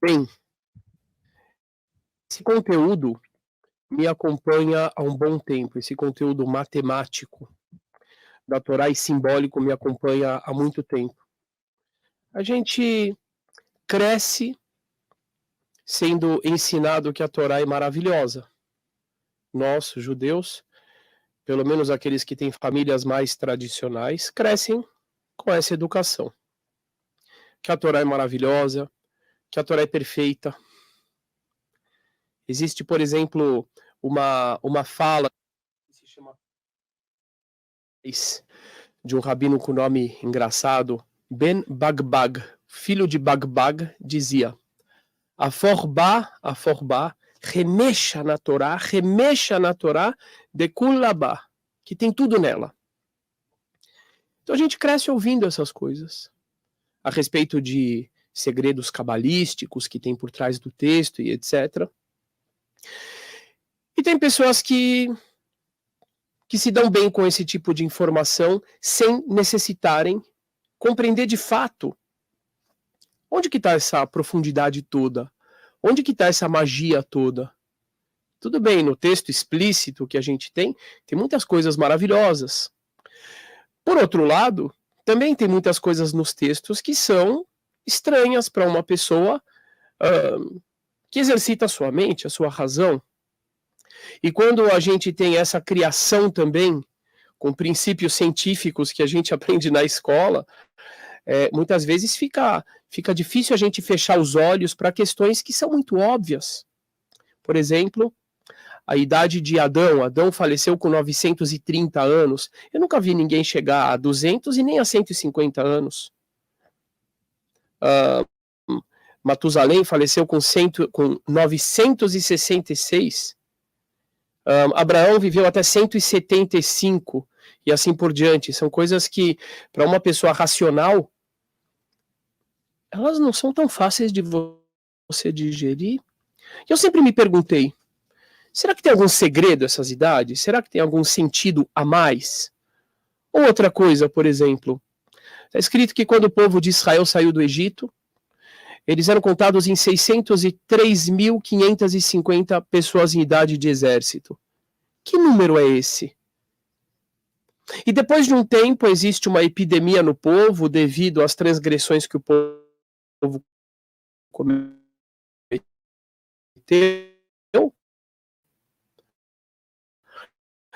Bem, esse conteúdo me acompanha há um bom tempo, esse conteúdo matemático da Torá e simbólico me acompanha há muito tempo. A gente cresce sendo ensinado que a Torá é maravilhosa. Nós, judeus, pelo menos aqueles que têm famílias mais tradicionais, crescem com essa educação. Que a Torá é maravilhosa, que a Torá é perfeita. Existe, por exemplo, uma fala que se chama de um rabino com nome engraçado, Ben Bagbag, filho de Bagbag, dizia: a forba, remexa na Torá de kullabá, que tem tudo nela. Então a gente cresce ouvindo essas coisas a respeito de segredos cabalísticos que tem por trás do texto e etc. E tem pessoas que se dão bem com esse tipo de informação sem necessitarem compreender de fato onde que está essa profundidade toda, onde que está essa magia toda. Tudo bem, no texto explícito que a gente tem muitas coisas maravilhosas. Por outro lado, também tem muitas coisas nos textos que são estranhas para uma pessoa que exercita a sua mente, a sua razão. E quando a gente tem essa criação também, com princípios científicos que a gente aprende na escola, muitas vezes fica difícil a gente fechar os olhos para questões que são muito óbvias. Por exemplo, a idade de Adão. Adão faleceu com 930 anos. Eu nunca vi ninguém chegar a 200 e nem a 150 anos. Matusalém faleceu com 966. Abraão viveu até 175 e assim por diante. São coisas que, para uma pessoa racional, elas não são tão fáceis de você digerir. E eu sempre me perguntei, será que tem algum segredo essas idades? Será que tem algum sentido a mais? Ou outra coisa, por exemplo, está escrito que quando o povo de Israel saiu do Egito, eles eram contados em 603.550 pessoas em idade de exército. Que número é esse? E depois de um tempo existe uma epidemia no povo devido às transgressões que o povo cometeu.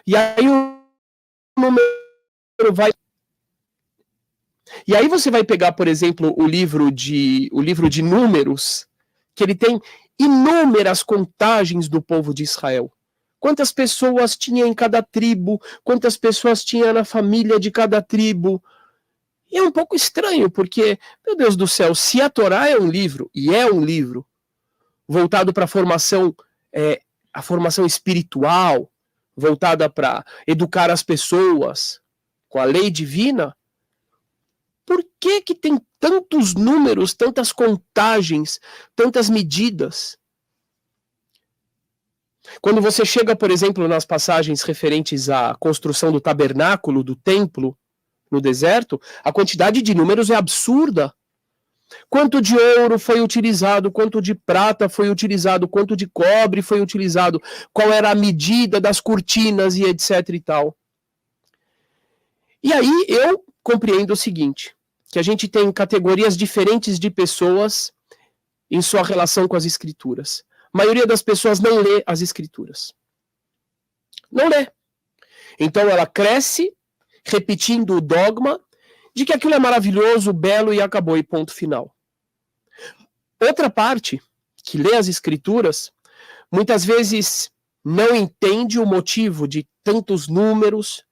E aí o número vai... E aí você vai pegar, por exemplo, o livro de Números, que ele tem inúmeras contagens do povo de Israel. Quantas pessoas tinha em cada tribo, quantas pessoas tinha na família de cada tribo. E é um pouco estranho, porque, meu Deus do céu, se a Torá é um livro, e é um livro, voltado para a formação espiritual, voltada para educar as pessoas com a lei divina, por que tem tantos números, tantas contagens, tantas medidas? Quando você chega, por exemplo, nas passagens referentes à construção do tabernáculo, do templo, no deserto, a quantidade de números é absurda. Quanto de ouro foi utilizado, quanto de prata foi utilizado, quanto de cobre foi utilizado, qual era a medida das cortinas e etc e tal. E aí eu compreendo o seguinte, que a gente tem categorias diferentes de pessoas em sua relação com as escrituras. A maioria das pessoas não lê as escrituras. Não lê. Então ela cresce repetindo o dogma de que aquilo é maravilhoso, belo e acabou, e ponto final. Outra parte, que lê as escrituras, muitas vezes não entende o motivo de tantos números,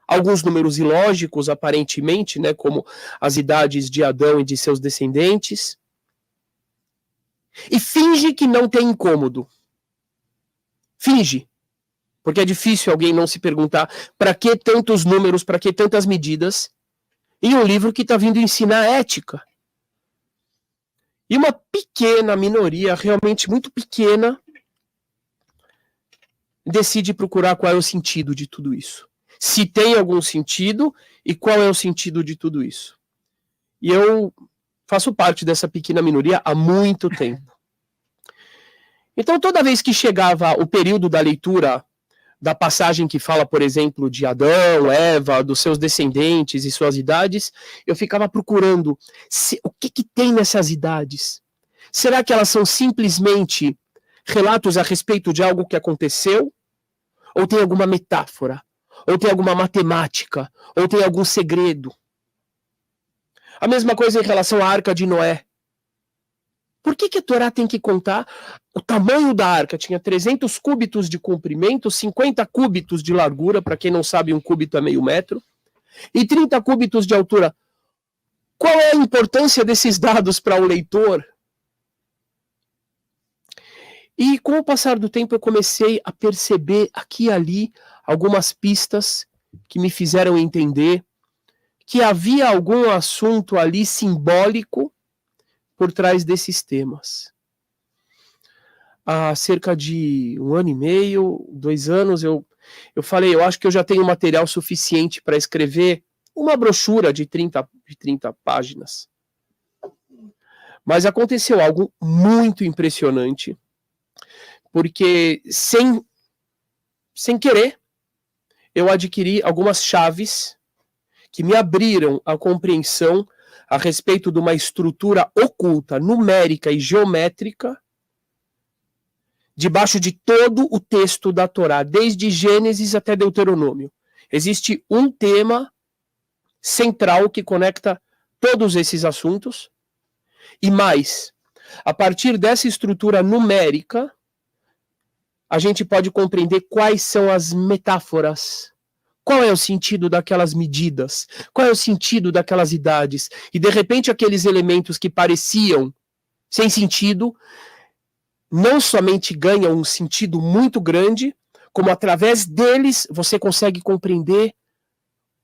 alguns números ilógicos, aparentemente, né, como as idades de Adão e de seus descendentes, e finge que não tem incômodo. Finge. Porque é difícil alguém não se perguntar para que tantos números, para que tantas medidas, em um livro que está vindo ensinar ética. E uma pequena minoria, realmente muito pequena, decide procurar qual é o sentido de tudo isso. Se tem algum sentido e qual é o sentido de tudo isso. E eu faço parte dessa pequena minoria há muito tempo. Então, toda vez que chegava o período da leitura da passagem que fala, por exemplo, de Adão, Eva, dos seus descendentes e suas idades, eu ficava procurando o que tem nessas idades. Será que elas são simplesmente relatos a respeito de algo que aconteceu? Ou tem alguma metáfora? Ou tem alguma matemática? Ou tem algum segredo? A mesma coisa em relação à Arca de Noé. Por que a Torá tem que contar o tamanho da arca? Tinha 300 cúbitos de comprimento, 50 cúbitos de largura, para quem não sabe, um cúbito é meio metro, e 30 cúbitos de altura. Qual é a importância desses dados para o leitor? E com o passar do tempo eu comecei a perceber aqui e ali algumas pistas que me fizeram entender que havia algum assunto ali simbólico por trás desses temas. Há cerca de 1 ano e meio, 2 anos, eu falei, eu acho que eu já tenho material suficiente para escrever uma brochura de 30 páginas. Mas aconteceu algo muito impressionante, porque sem querer, eu adquiri algumas chaves que me abriram a compreensão a respeito de uma estrutura oculta, numérica e geométrica, debaixo de todo o texto da Torá, desde Gênesis até Deuteronômio. Existe um tema central que conecta todos esses assuntos, e mais, a partir dessa estrutura numérica, a gente pode compreender quais são as metáforas. Qual é o sentido daquelas medidas? Qual é o sentido daquelas idades? E, de repente, aqueles elementos que pareciam sem sentido, não somente ganham um sentido muito grande, como através deles você consegue compreender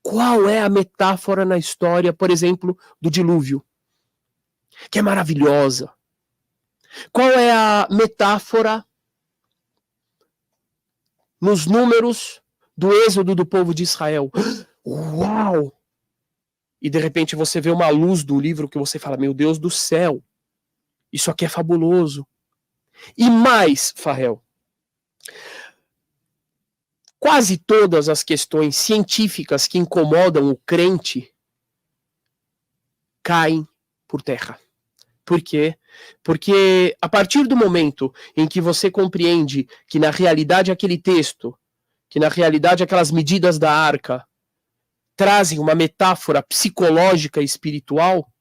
qual é a metáfora na história, por exemplo, do dilúvio, que é maravilhosa. Qual é a metáfora nos números do êxodo do povo de Israel? Uau! E de repente você vê uma luz do livro que você fala, meu Deus do céu, isso aqui é fabuloso. E mais, Farrell, quase todas as questões científicas que incomodam o crente caem por terra. Por quê? Porque a partir do momento em que você compreende que na realidade aquele texto, que na realidade aquelas medidas da arca trazem uma metáfora psicológica e espiritual,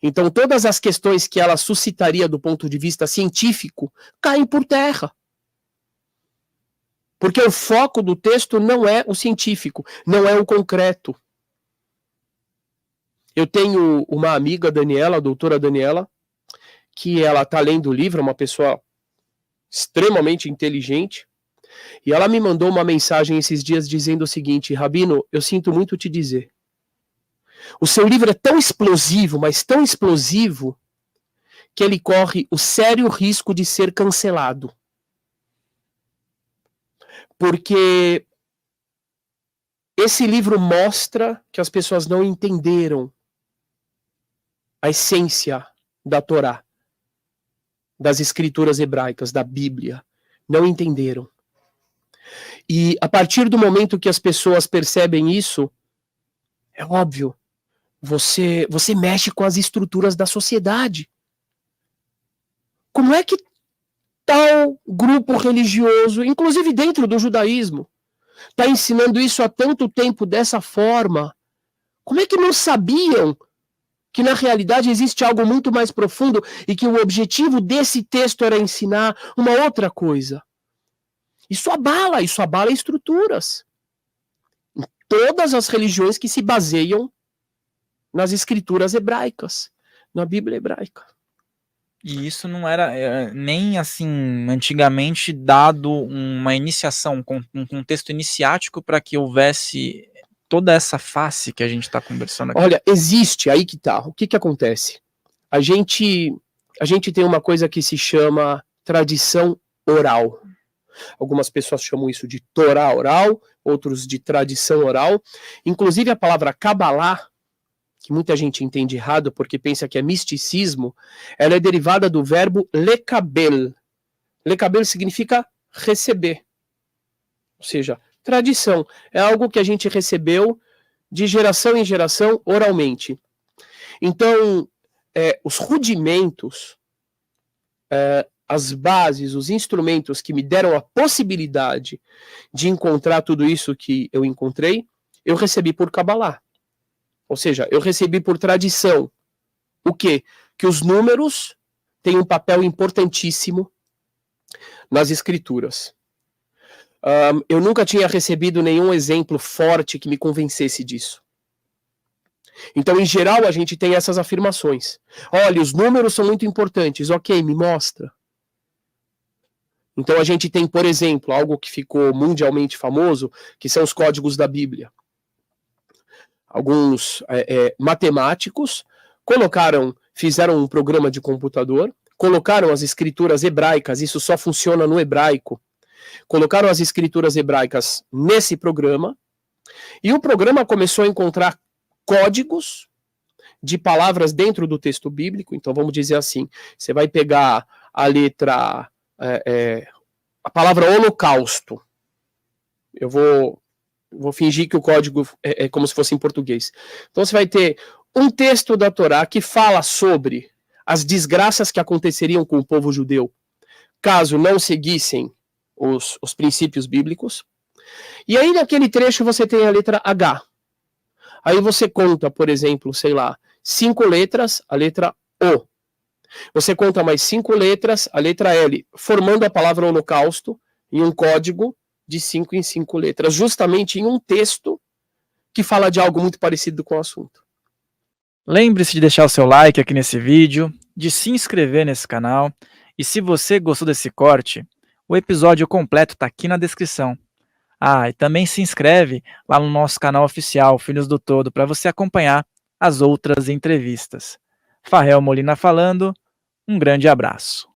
então todas as questões que ela suscitaria do ponto de vista científico caem por terra. Porque o foco do texto não é o científico, não é o concreto. Eu tenho uma amiga, Daniela, a doutora Daniela, que ela está lendo o livro, uma pessoa extremamente inteligente, e ela me mandou uma mensagem esses dias dizendo o seguinte: Rabino, eu sinto muito te dizer, o seu livro é tão explosivo, mas tão explosivo, que ele corre o sério risco de ser cancelado. Porque esse livro mostra que as pessoas não entenderam a essência da Torá, das escrituras hebraicas, da Bíblia. Não entenderam. E a partir do momento que as pessoas percebem isso, é óbvio, você mexe com as estruturas da sociedade. Como é que tal grupo religioso, inclusive dentro do judaísmo, está ensinando isso há tanto tempo dessa forma? Como é que não sabiam que na realidade existe algo muito mais profundo e que o objetivo desse texto era ensinar uma outra coisa? Isso abala estruturas. Em todas as religiões que se baseiam nas escrituras hebraicas, na Bíblia hebraica. E isso não era nem assim antigamente dado uma iniciação, um contexto iniciático para que houvesse toda essa face que a gente está conversando aqui. Olha, existe, aí que tá. O que acontece? A gente tem uma coisa que se chama tradição oral. Algumas pessoas chamam isso de Torá oral, outros de tradição oral. Inclusive a palavra Kabbalah, que muita gente entende errado porque pensa que é misticismo, ela é derivada do verbo lekabel. Lecaber significa receber. Ou seja, tradição. É algo que a gente recebeu de geração em geração oralmente. Então, os rudimentos, as bases, os instrumentos que me deram a possibilidade de encontrar tudo isso que eu encontrei, eu recebi por Kabbalah. Ou seja, eu recebi por tradição. O quê? Que os números têm um papel importantíssimo nas escrituras. Eu nunca tinha recebido nenhum exemplo forte que me convencesse disso. Então, em geral, a gente tem essas afirmações. Olha, os números são muito importantes. Ok, me mostra. Então, a gente tem, por exemplo, algo que ficou mundialmente famoso, que são os códigos da Bíblia. Alguns matemáticos fizeram um programa de computador, colocaram as escrituras hebraicas, isso só funciona no hebraico, colocaram as escrituras hebraicas nesse programa, e o programa começou a encontrar códigos de palavras dentro do texto bíblico. Então vamos dizer assim, você vai pegar a letra, a palavra holocausto, eu vou fingir que o código é como se fosse em português. Então você vai ter um texto da Torá que fala sobre as desgraças que aconteceriam com o povo judeu caso não seguissem os princípios bíblicos. E aí naquele trecho você tem a letra H. Aí você conta, por exemplo, 5 letras, a letra O. Você conta mais 5 letras, a letra L, formando a palavra holocausto em um código de 5 em 5 letras, justamente em um texto que fala de algo muito parecido com o assunto. Lembre-se de deixar o seu like aqui nesse vídeo, de se inscrever nesse canal, e se você gostou desse corte, o episódio completo está aqui na descrição. E também se inscreve lá no nosso canal oficial, Filhos do Todo, para você acompanhar as outras entrevistas. Farrell Molina falando, um grande abraço.